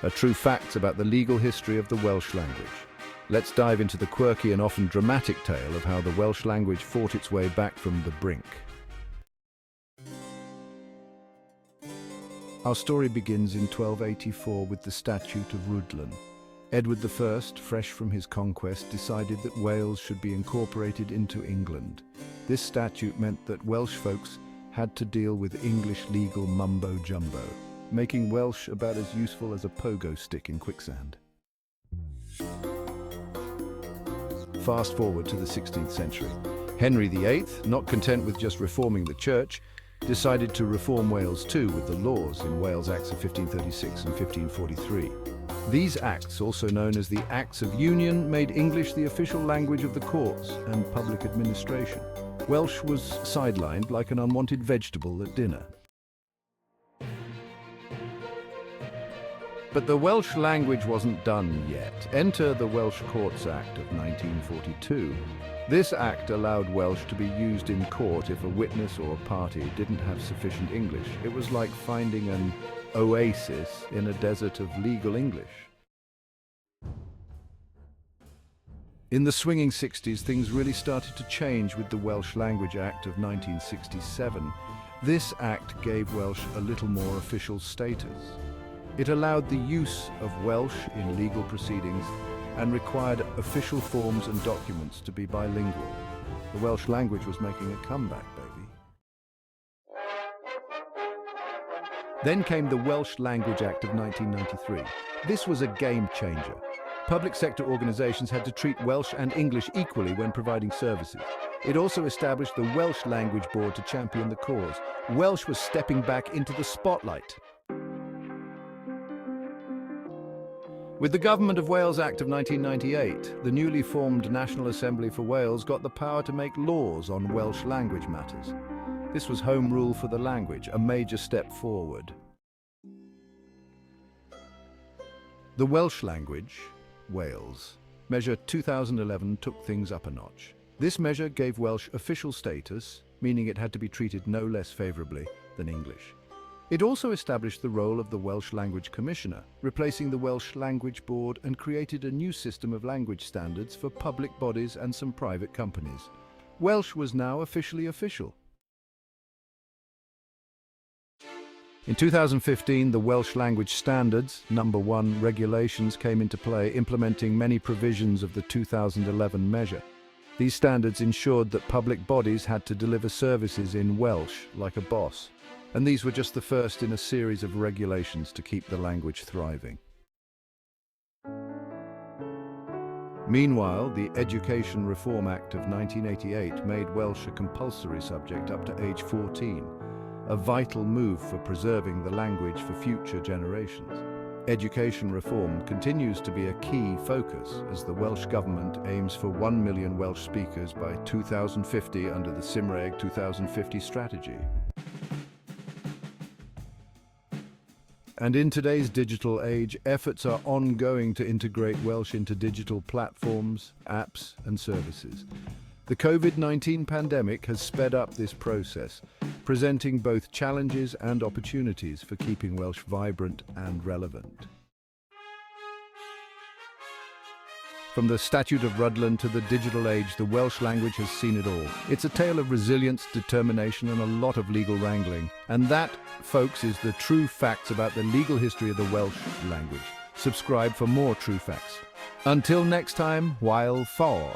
are true facts about the legal history of the Welsh language. Let's dive into the quirky and often dramatic tale of how the Welsh language fought its way back from the brink. Our story begins in 1284 with the Statute of Rhuddlan. Edward I, fresh from his conquest, decided that Wales should be incorporated into England. This statute meant that Welsh folks had to deal with English legal mumbo-jumbo, making Welsh about as useful as a pogo stick in quicksand. Fast forward to the 16th century. Henry VIII, not content with just reforming the church, decided to reform Wales too with the laws in Wales Acts of 1536 and 1543. These acts, also known as the Acts of Union, made English the official language of the courts and public administration. Welsh was sidelined like an unwanted vegetable at dinner. But the Welsh language wasn't done yet. Enter the Welsh Courts Act of 1942. This act allowed Welsh to be used in court if a witness or party didn't have sufficient English. It was like finding an oasis in a desert of legal English. In the swinging 60s, things really started to change with the Welsh Language Act of 1967. This act gave Welsh a little more official status. It allowed the use of Welsh in legal proceedings and required official forms and documents to be bilingual. The Welsh language was making a comeback, baby. Then came the Welsh Language Act of 1993. This was a game changer. Public sector organisations had to treat Welsh and English equally when providing services. It also established the Welsh Language Board to champion the cause. Welsh was stepping back into the spotlight. With the Government of Wales Act of 1998, the newly formed National Assembly for Wales got the power to make laws on Welsh language matters. This was home rule for the language, a major step forward. The Welsh language, Wales, Measure 2011 took things up a notch. This measure gave Welsh official status, meaning it had to be treated no less favourably than English. It also established the role of the Welsh Language Commissioner, replacing the Welsh Language Board, and created a new system of language standards for public bodies and some private companies. Welsh was now officially official. In 2015, the Welsh Language Standards, No. 1 regulations came into play, implementing many provisions of the 2011 measure. These standards ensured that public bodies had to deliver services in Welsh like a boss. And these were just the first in a series of regulations to keep the language thriving. Meanwhile, the Education Reform Act of 1988 made Welsh a compulsory subject up to age 14, a vital move for preserving the language for future generations. Education reform continues to be a key focus as the Welsh Government aims for 1 million Welsh speakers by 2050 under the Cymraeg 2050 strategy. And in today's digital age, efforts are ongoing to integrate Welsh into digital platforms, apps, and services. The COVID-19 pandemic has sped up this process, presenting both challenges and opportunities for keeping Welsh vibrant and relevant. From the Statute of Rhuddlan to the digital age, the Welsh language has seen it all. It's a tale of resilience, determination, and a lot of legal wrangling. And that, folks, is the true facts about the legal history of the Welsh language. Subscribe for more true facts. Until next time, while for.